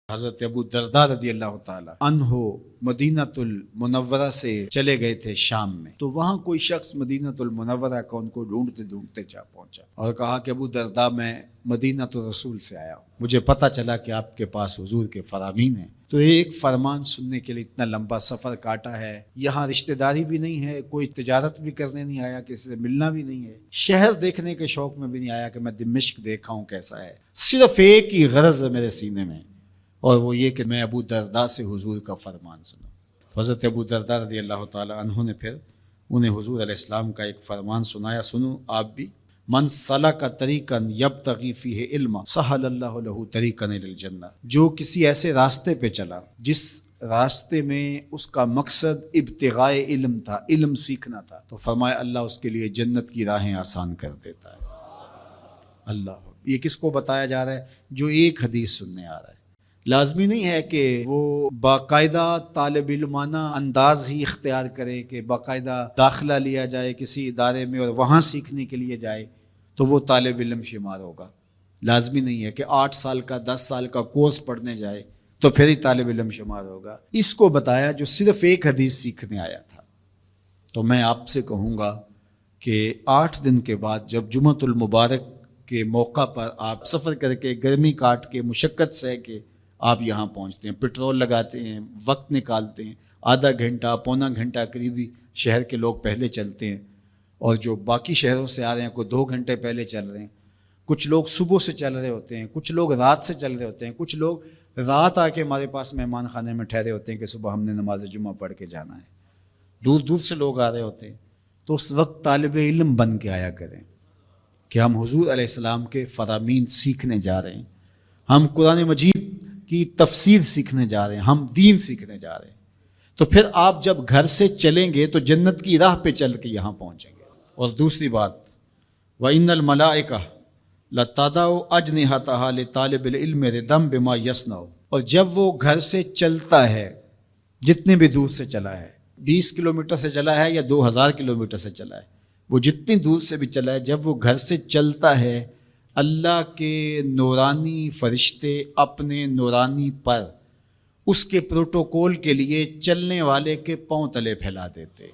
حضرت ابو درداء رضی اللہ تعالی عنہ مدینۃ المنورہ سے چلے گئے تھے شام میں، تو وہاں کوئی شخص مدینۃ المنورہ کا ان کو ڈھونڈتے ڈھونڈتے جا پہنچا اور کہا کہ ابو درداء میں مدینۃ الرسول سے آیا ہوں، مجھے پتہ چلا کہ آپ کے پاس حضور کے فرامین ہیں، تو ایک فرمان سننے کے لیے اتنا لمبا سفر کاٹا ہے، یہاں رشتہ داری بھی نہیں ہے، کوئی تجارت بھی کرنے نہیں آیا، کسی سے ملنا بھی نہیں ہے، شہر دیکھنے کے شوق میں بھی نہیں آیا کہ میں دمشق دیکھا ہوں کیسا ہے، صرف ایک ہی غرض ہے میرے سینے میں، اور وہ یہ کہ میں ابو درداء سے حضور کا فرمان سنا۔ تو حضرت ابو درداء رضی اللہ تعالی عنہ نے پھر انہیں حضور علیہ السلام کا ایک فرمان سنایا، سنو آپ بھی، من سلک طریقا یبتغی فیہ علما سہل اللہ لہ طریقا الی الجنہ، جو کسی ایسے راستے پہ چلا جس راستے میں اس کا مقصد ابتغاء علم تھا، علم سیکھنا تھا، تو فرمایا اللہ اس کے لیے جنت کی راہیں آسان کر دیتا ہے۔ اللہ، یہ کس کو بتایا جا رہا ہے؟ جو ایک حدیث سننے آ رہا ہے۔ لازمی نہیں ہے کہ وہ باقاعدہ طالب علمانہ انداز ہی اختیار کرے کہ باقاعدہ داخلہ لیا جائے کسی ادارے میں اور وہاں سیکھنے کے لیے جائے تو وہ طالب علم شمار ہوگا۔ لازمی نہیں ہے کہ 8 سال کا 10 سال کا کورس پڑھنے جائے تو پھر ہی طالب علم شمار ہوگا۔ اس کو بتایا جو صرف ایک حدیث سیکھنے آیا تھا۔ تو میں آپ سے کہوں گا کہ 8 دن کے بعد جب جمعۃ المبارک کے موقع پر آپ سفر کر کے گرمی کاٹ کے مشقت سہ کے آپ یہاں پہنچتے ہیں، پٹرول لگاتے ہیں، وقت نکالتے ہیں، آدھا گھنٹہ پونا گھنٹہ قریبی شہر کے لوگ پہلے چلتے ہیں، اور جو باقی شہروں سے آ رہے ہیں کوئی 2 گھنٹے پہلے چل رہے ہیں، کچھ لوگ صبح سے چل رہے ہوتے ہیں، کچھ لوگ رات سے چل رہے ہوتے ہیں، کچھ لوگ رات آ کے ہمارے پاس مہمان خانے میں ٹھہرے ہوتے ہیں کہ صبح ہم نے نماز جمعہ پڑھ کے جانا ہے، دور دور سے لوگ آ رہے ہوتے ہیں۔ تو اس وقت طالب علم بن کے آیا کریں کہ ہم حضور علیہ السلام کے فرامین سیکھنے جا رہے ہیں، ہم قرآن مجید کی تفسیر سیکھنے جا رہے ہیں، ہم دین سیکھنے جا رہے ہیں۔ تو پھر آپ جب گھر سے چلیں گے تو جنت کی راہ پہ چل کے یہاں پہنچیں گے۔ اور دوسری بات، وَإِنَّ الْمَلَائِكَةَ لَتَضَعُ أَجْنِحَتَهَا لِطَالِبِ الْعِلْمِ رِضًا بِمَا يَصْنَعُ، اور جب وہ گھر سے چلتا ہے، جتنے بھی دور سے چلا ہے، 20 کلومیٹر سے چلا ہے یا 2000 کلومیٹر سے چلا ہے، وہ جتنی دور سے بھی چلا ہے، جب وہ گھر سے چلتا ہے، اللہ کے نورانی فرشتے اپنے نورانی پر اس کے پروٹوکول کے لیے چلنے والے کے پاؤں تلے پھیلا دیتے۔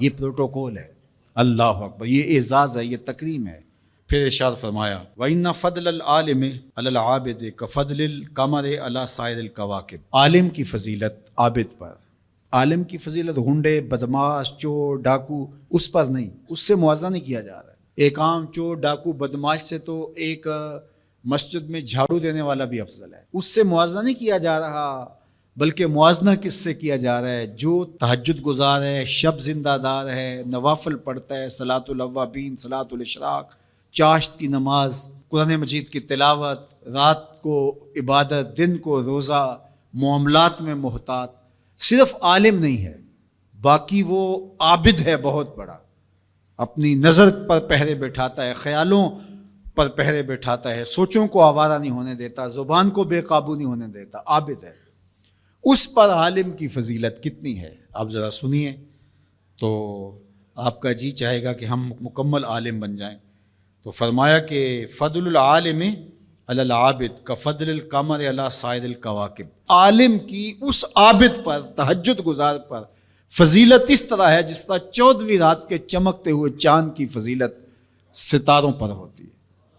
یہ پروٹوکول ہے، اللہ اکبر، یہ اعزاز ہے، یہ تکریم ہے۔ پھر ارشاد فرمایا وَإِنَّ فَضْلَ الْعَالِمِ عَلَى الْعَابِدِ كَفَضْلِ الْقَمَرِ عَلَى سَائِرِ الْكَوَاكِبِ، عالم کی فضیلت عابد پر، عالم کی فضیلت گنڈے بدماش چور ڈاکو اس پر نہیں، اس سے موازنہ نہیں کیا جا رہا ہے۔ ایک عام چور ڈاکو بدماش سے تو ایک مسجد میں جھاڑو دینے والا بھی افضل ہے، اس سے موازنہ نہیں کیا جا رہا، بلکہ موازنہ کس سے کیا جا رہا ہے؟ جو تہجد گزار ہے، شب زندہ دار ہے، نوافل پڑھتا ہے، صلاۃ الاوابین، صلاۃ الاشراق، چاشت کی نماز، قرآن مجید کی تلاوت، رات کو عبادت، دن کو روزہ، معاملات میں محتاط، صرف عالم نہیں ہے، باقی وہ عابد ہے بہت بڑا، اپنی نظر پر پہرے بٹھاتا ہے، خیالوں پر پہرے بٹھاتا ہے، سوچوں کو آوارہ نہیں ہونے دیتا، زبان کو بے قابو نہیں ہونے دیتا، عابد ہے۔ اس پر عالم کی فضیلت کتنی ہے آپ ذرا سنیے تو آپ کا جی چاہے گا کہ ہم مکمل عالم بن جائیں۔ تو فرمایا کہ فضل العالم علی العابد کفضل القمر علی سائر الکواکب، عالم کی اس عابد پر، تہجد گزار پر فضیلت اس طرح ہے جس طرح 14ویں رات کے چمکتے ہوئے چاند کی فضیلت ستاروں پر ہوتی ہے۔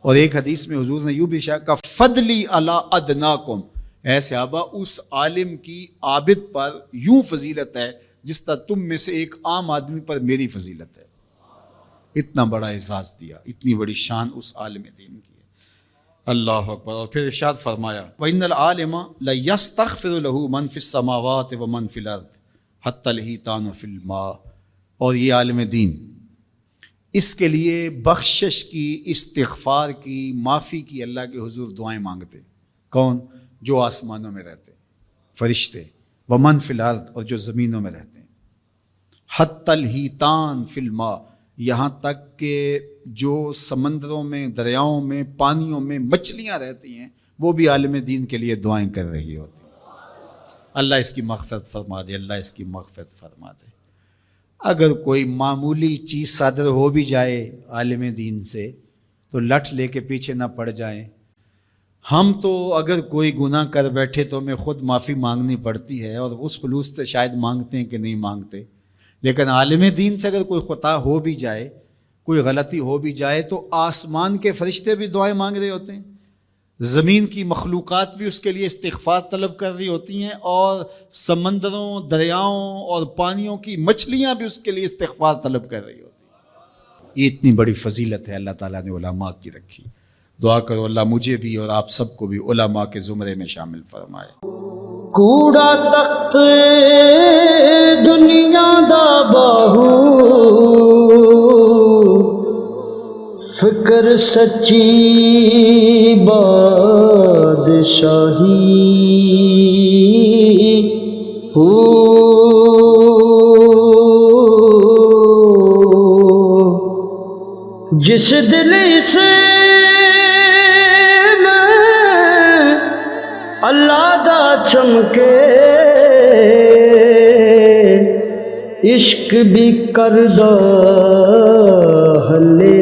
اور ایک حدیث میں حضور نے یوں بھی ارشاد کہا فضلی علی ادناکم، اے صحابہ اس عالم کی عابد پر یوں فضیلت ہے جس طرح تم میں سے ایک عام آدمی پر میری فضیلت ہے۔ اتنا بڑا اعزاز دیا، اتنی بڑی شان اس عالم دین کی ہے، اللہ اکبر۔ اور پھر ارشاد فرمایا وَإِنَّ الْعَالِمَ لَيَسْتَغْفِرُ لَهُ مَنْ فِي السَّمَاوَاتِ وَمَنْ فِي الْأَرْضِ حَتَّى الْحِيتَانُ فِي الْمَاءِ، اور یہ عالم دین اس کے لیے بخشش کی، استغفار کی، معافی کی اللہ کے حضور دعائیں مانگتے۔ کون؟ جو آسمانوں میں رہتے فرشتے، ومن فی الارض، اور جو زمینوں میں رہتے ہیں، حتی الحیتان فی الماء، یہاں تک کہ جو سمندروں میں، دریاؤں میں، پانیوں میں مچھلیاں رہتی ہیں وہ بھی عالم دین کے لیے دعائیں کر رہی ہوتی ہیں، اللہ اس کی مغفرت فرما دے، اللہ اس کی مغفرت فرما دے۔ اگر کوئی معمولی چیز صادر ہو بھی جائے عالم دین سے تو لٹ لے کے پیچھے نہ پڑ جائیں، ہم تو اگر کوئی گناہ کر بیٹھے تو ہمیں خود معافی مانگنی پڑتی ہے، اور اس خلوص سے شاید مانگتے ہیں کہ نہیں مانگتے، لیکن عالم دین سے اگر کوئی خطا ہو بھی جائے، کوئی غلطی ہو بھی جائے، تو آسمان کے فرشتے بھی دعائیں مانگ رہے ہوتے ہیں، زمین کی مخلوقات بھی اس کے لیے استغفار طلب کر رہی ہوتی ہیں، اور سمندروں، دریاؤں اور پانیوں کی مچھلیاں بھی اس کے لیے استغفار طلب کر رہی ہوتی ہیں۔ یہ اتنی بڑی فضیلت ہے اللہ تعالیٰ نے علماء کی رکھی۔ دعا کرو اللہ مجھے بھی اور آپ سب کو بھی علماء کے زمرے میں شامل فرمائے۔ کوڑا تخت دنیا دا باہو، فکر سچی بادشاہی جس دل سے اللہ دا چمکے، عشق بھی کردہ ہلے